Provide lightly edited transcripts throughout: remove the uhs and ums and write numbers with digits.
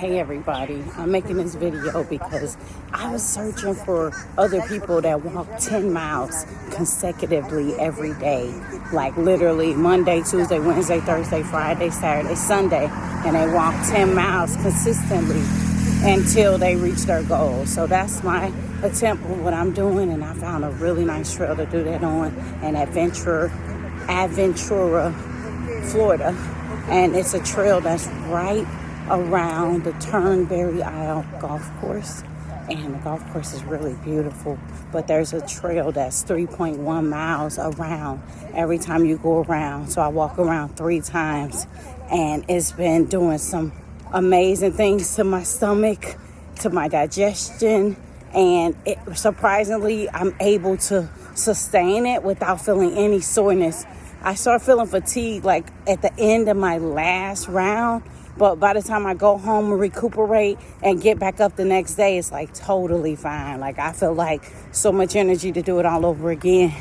Hey everybody, I'm making this video because I was searching for other people that walk 10 miles consecutively every day. Like literally Monday, Tuesday, Wednesday, Thursday, Friday, Saturday, Sunday. And they walk 10 miles consistently until they reach their goal. So that's my attempt with what I'm doing. And I found a really nice trail to do that on in Aventura, Florida. And it's a trail that's right around the Turnberry Isle golf course, and the golf course is really beautiful, but there's a trail that's 3.1 miles around every time you go around. So I walk around 3 times, and it's been doing some amazing things to my stomach, to my digestion, and surprisingly I'm able to sustain it without feeling any soreness. I start feeling fatigue like at the end of my last round, but by the time I go home and recuperate and get back up the next day, it's like totally fine. Like I feel like so much energy to do it all over again.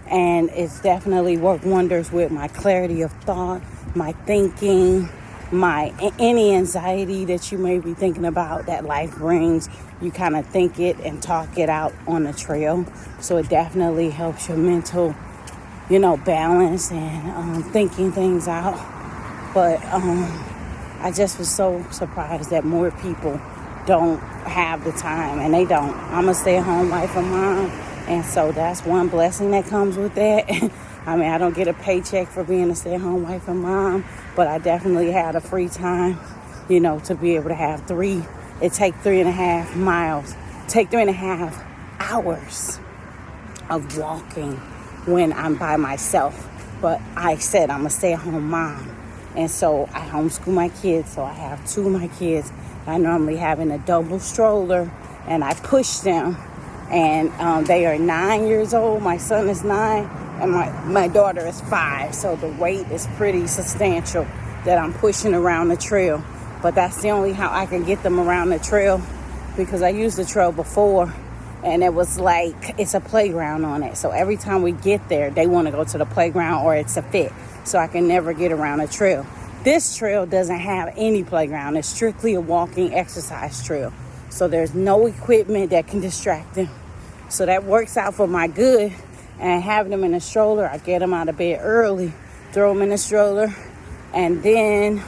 And it's definitely worked wonders with my clarity of thought, my thinking, any anxiety that you may be thinking about that life brings. You kind of think it and talk it out on the trail. So it definitely helps your mental balance and thinking things out. But I just was so surprised that more people don't have the time, and they don't. I'm a stay-at-home wife and mom, and so that's one blessing that comes with that. I mean, I don't get a paycheck for being a stay-at-home wife and mom, but I definitely had a free time, to be able to have it take 3.5 miles, take 3.5 hours of walking when I'm by myself. But I said I'm a stay-at-home mom, and so I homeschool my kids. So I have 2 of my kids. I normally have in a double stroller, and I push them, and they are 9 years old. My son is 9, and my daughter is 5. So the weight is pretty substantial that I'm pushing around the trail. But that's the only how I can get them around the trail, because I used the trail before, and it was like it's a playground on it. So every time we get there, they want to go to the playground or it's a fit. So I can never get around a trail. This trail doesn't have any playground. It's strictly a walking exercise trail. So there's no equipment that can distract them. So that works out for my good. And having them in a stroller, I get them out of bed early, throw them in the stroller, and then,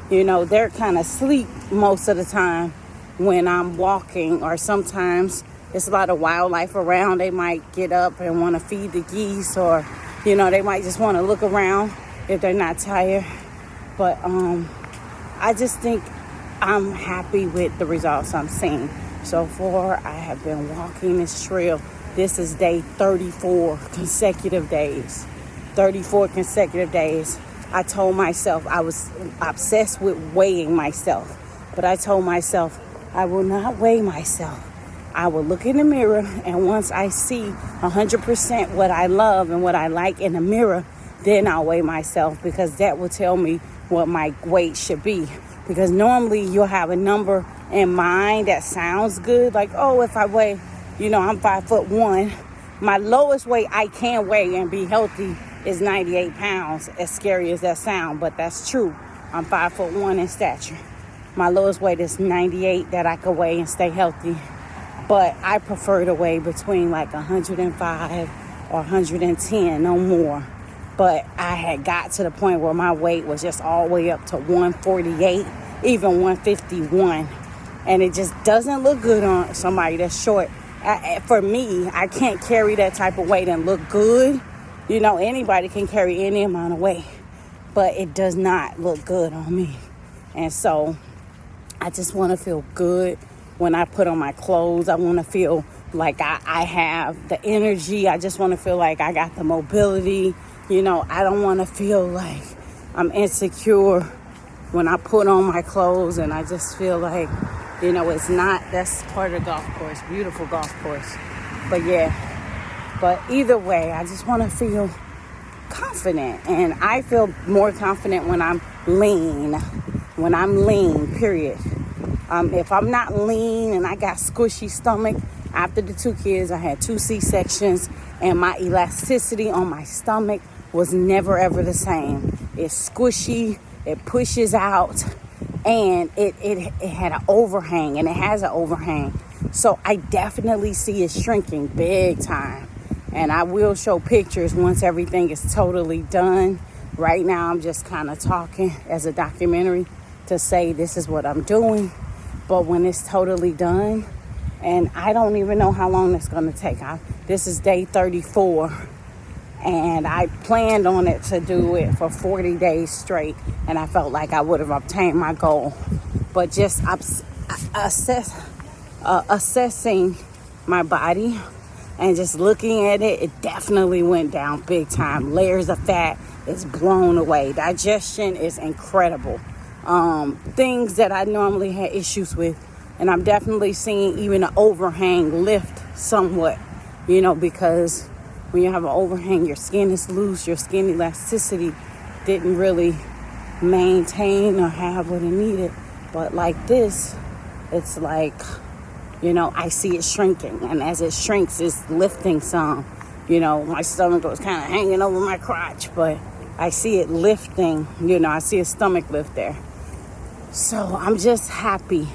they're kind of asleep most of the time when I'm walking, or sometimes there's a lot of wildlife around. They might get up and want to feed the geese, or, they might just want to look around if they're not tired. But I just think I'm happy with the results I'm seeing. So far, I have been walking this trail. This is day 34 consecutive days. 34 consecutive days. I told myself I was obsessed with weighing myself. But I told myself I will not weigh myself. I will look in the mirror, and once I see 100% what I love and what I like in the mirror, then I'll weigh myself, because that will tell me what my weight should be. Because normally you'll have a number in mind that sounds good, like, oh, if I weigh, I'm 5'1", my lowest weight I can weigh and be healthy is 98 pounds, as scary as that sounds, but that's true. I'm 5'1" in stature. My lowest weight is 98 that I could weigh and stay healthy. But I prefer to weigh between like 105 or 110, no more. But I had got to the point where my weight was just all the way up to 148, even 151. And it just doesn't look good on somebody that's short. For me, I can't carry that type of weight and look good. Anybody can carry any amount of weight, but it does not look good on me. And so I just want to feel good. When I put on my clothes, I want to feel like I have the energy. I just want to feel like I got the mobility. I don't want to feel like I'm insecure when I put on my clothes, and I just feel like, it's not. That's part of the golf course, beautiful golf course. But either way, I just want to feel confident, and I feel more confident when I'm lean. Period. If I'm not lean and I got squishy stomach, after the 2 kids, I had 2 C-sections, and my elasticity on my stomach was never ever the same. It's squishy, it pushes out, and it had an overhang, and it has an overhang. So I definitely see it shrinking big time. And I will show pictures once everything is totally done. Right now, I'm just kind of talking as a documentary to say this is what I'm doing. But when it's totally done, and I don't even know how long it's going to take. This is day 34. And I planned on it to do it for 40 days straight. And I felt like I would have obtained my goal. But just assessing my body and just looking at it, it definitely went down big time. Layers of fat is blown away. Digestion is incredible. Things that I normally had issues with, and I'm definitely seeing even an overhang lift somewhat, because when you have an overhang, your skin is loose, your skin elasticity didn't really maintain or have what it needed. But like this, it's like, I see it shrinking, and as it shrinks, it's lifting some. My stomach was kind of hanging over my crotch, but I see it lifting. I see a stomach lift there. So I'm just happy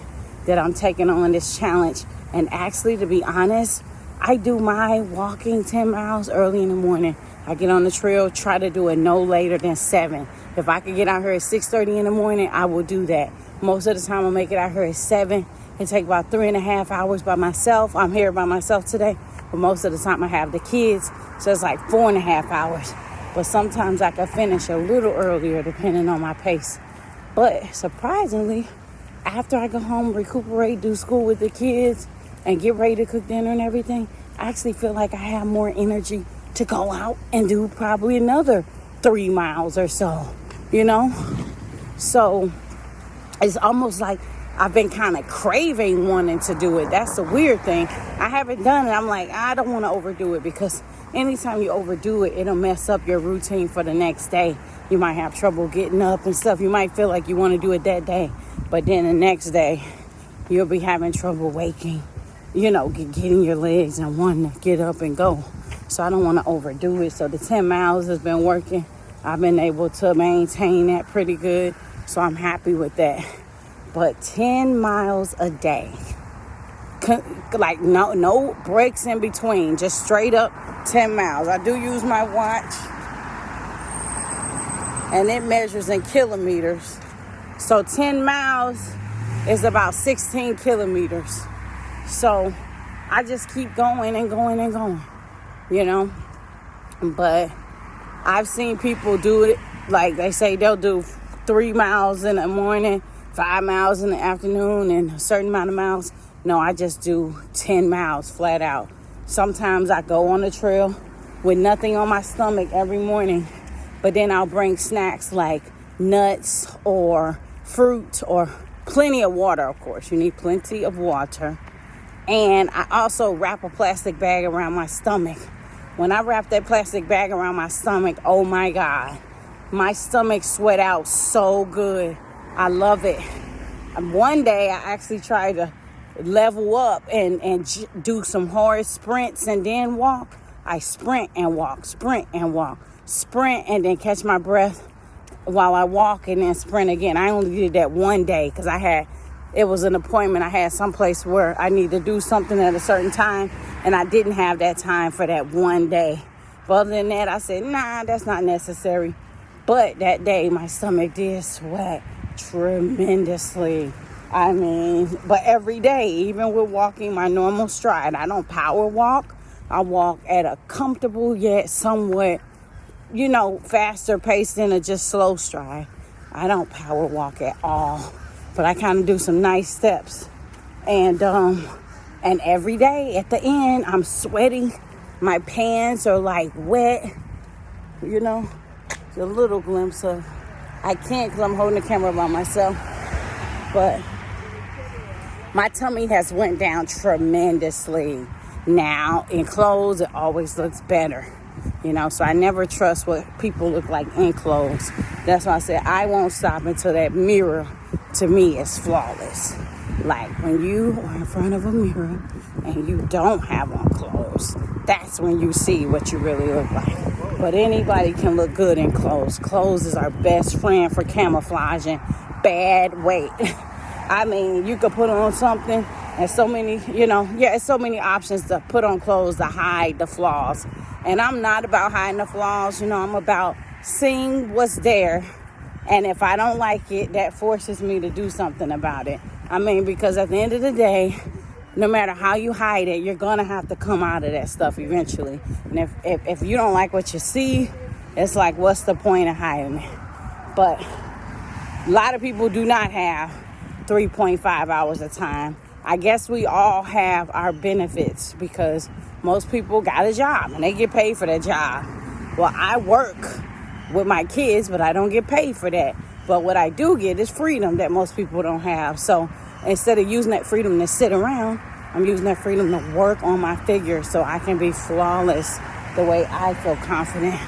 that I'm taking on this challenge. And actually, to be honest, I do my walking 10 miles early in the morning. I get on the trail, try to do it no later than 7. If I could get out here at 6:30 in the morning, I will do that. Most of the time, I'll make it out here at 7. It takes about 3.5 hours by myself. I'm here by myself today, but most of the time I have the kids, so it's like 4.5 hours. But sometimes I can finish a little earlier depending on my pace. But surprisingly, after I go home, recuperate, do school with the kids, and get ready to cook dinner and everything, I actually feel like I have more energy to go out and do probably another 3 miles or so, So it's almost like I've been kind of craving wanting to do it. That's the weird thing. I haven't done it. I'm like, I don't want to overdo it, because anytime you overdo it, it'll mess up your routine for the next day. You might have trouble getting up and stuff. You might feel like you want to do it that day, but then the next day you'll be having trouble waking, getting your legs and wanting to get up and go. So I don't want to overdo it. So the 10 miles has been working. I've been able to maintain that pretty good. So I'm happy with that. But 10 miles a day, like no breaks in between, just straight up 10 miles. I do use my watch, and it measures in kilometers. So 10 miles is about 16 kilometers. So I just keep going and going and going, But I've seen people do it, like they say they'll do 3 miles in the morning, 5 miles in the afternoon, and a certain amount of miles. No, I just do 10 miles flat out. Sometimes I go on the trail with nothing on my stomach every morning, but then I'll bring snacks like nuts or fruit or plenty of water, of course. You need plenty of water. And I also wrap a plastic bag around my stomach. When I wrap that plastic bag around my stomach, oh my God, my stomach sweat out so good. I love it. One day I actually tried to level up and do some hard sprints and then walk. I sprint and walk, sprint and walk, sprint and then catch my breath while I walk and then sprint again. I only did that one day because it was an appointment. I had someplace where I need to do something at a certain time, and I didn't have that time for that one day. But other than that, I said, nah, that's not necessary. But that day, my stomach did sweat tremendously. But every day, even with walking my normal stride, I don't power walk. I walk at a comfortable yet somewhat, faster pace than a just slow stride. I don't power walk at all, but I kind of do some nice steps. And every day at the end, I'm sweating. My pants are like wet, It's a little glimpse of, I can't because I'm holding the camera by myself, but my tummy has went down tremendously. Now, in clothes, it always looks better, so I never trust what people look like in clothes. That's why I said I won't stop until that mirror, to me, is flawless. Like, when you are in front of a mirror and you don't have on clothes, that's when you see what you really look like. But anybody can look good in clothes. Clothes is our best friend for camouflaging bad weight. I mean, you could put on something and so many, it's so many options to put on clothes to hide the flaws. And I'm not about hiding the flaws, I'm about seeing what's there. And if I don't like it, that forces me to do something about it. I mean, because at the end of the day, no matter how you hide it, you're going to have to come out of that stuff eventually. And if you don't like what you see, it's like, what's the point of hiding it? But a lot of people do not have 3.5 hours of time. I guess we all have our benefits because most people got a job and they get paid for their job. Well, I work with my kids, but I don't get paid for that. But what I do get is freedom that most people don't have. So instead of using that freedom to sit around, I'm using that freedom to work on my figure so I can be flawless the way I feel confident.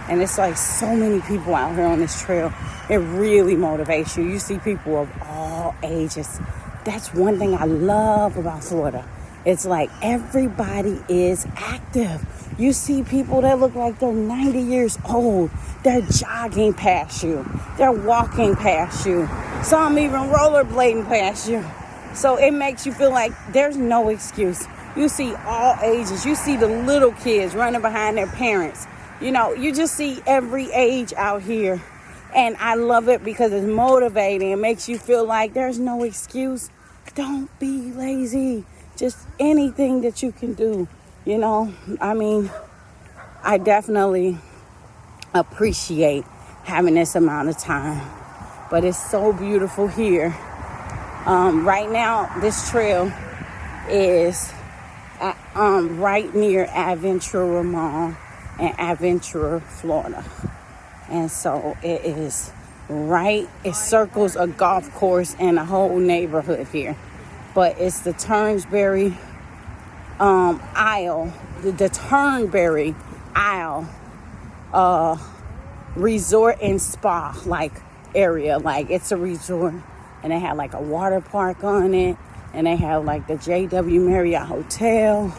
And it's like so many people out here on this trail. It really motivates you. You see people of all ages. That's one thing I love about Florida. It's like everybody is active. You see people that look like they're 90 years old. They're jogging past you. They're walking past you. Some even rollerblading past you. So it makes you feel like there's no excuse. You see all ages. You see the little kids running behind their parents. You just see every age out here. And I love it because it's motivating. It makes you feel like there's no excuse. Don't be lazy. Just anything that you can do. I mean, I definitely appreciate having this amount of time. But it's so beautiful here. Right now, this trail is right near Aventura Mall in Aventura, Florida. And so it circles a golf course and a whole neighborhood here. But it's the Turnberry Isle, the Turnberry Isle resort and spa area. It's a resort and they have a water park on it, and they have the JW Marriott Hotel,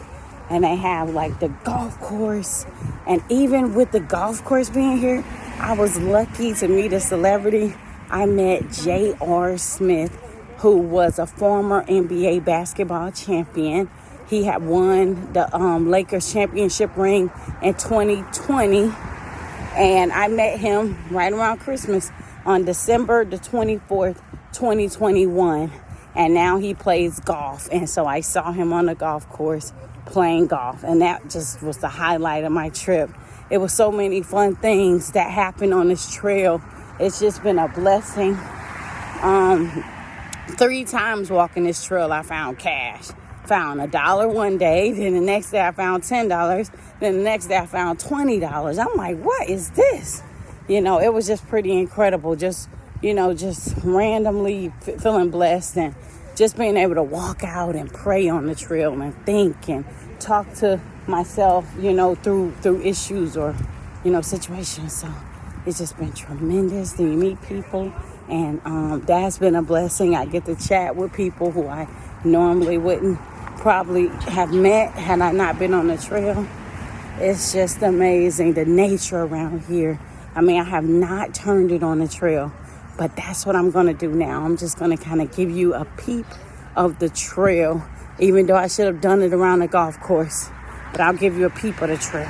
and they have the golf course. And even with the golf course being here, I was lucky to meet a celebrity. I met J.R. Smith, who was a former NBA basketball champion. He had won the Lakers championship ring in 2020. And I met him right around Christmas on December the 24th, 2021. And now he plays golf. And so I saw him on the golf course playing golf. And that just was the highlight of my trip. It was so many fun things that happened on this trail. It's just been a blessing. 3 times walking this trail, I found cash. Found $1 one day. Then the next day I found $10. Then the next day I found $20. I'm like, what is this? It was just pretty incredible. Just randomly feeling blessed and just being able to walk out and pray on the trail and think and talk to myself, through issues or, situations. So it's just been tremendous to meet people. And that's been a blessing. I get to chat with people who I normally wouldn't probably have met had I not been on the trail. It's just amazing, the nature around here. I mean, I have not turned it on the trail, but that's what I'm going to do now. I'm just going to kind of give you a peep of the trail, even though I should have done it around the golf course. But I'll give you a peep of the trail.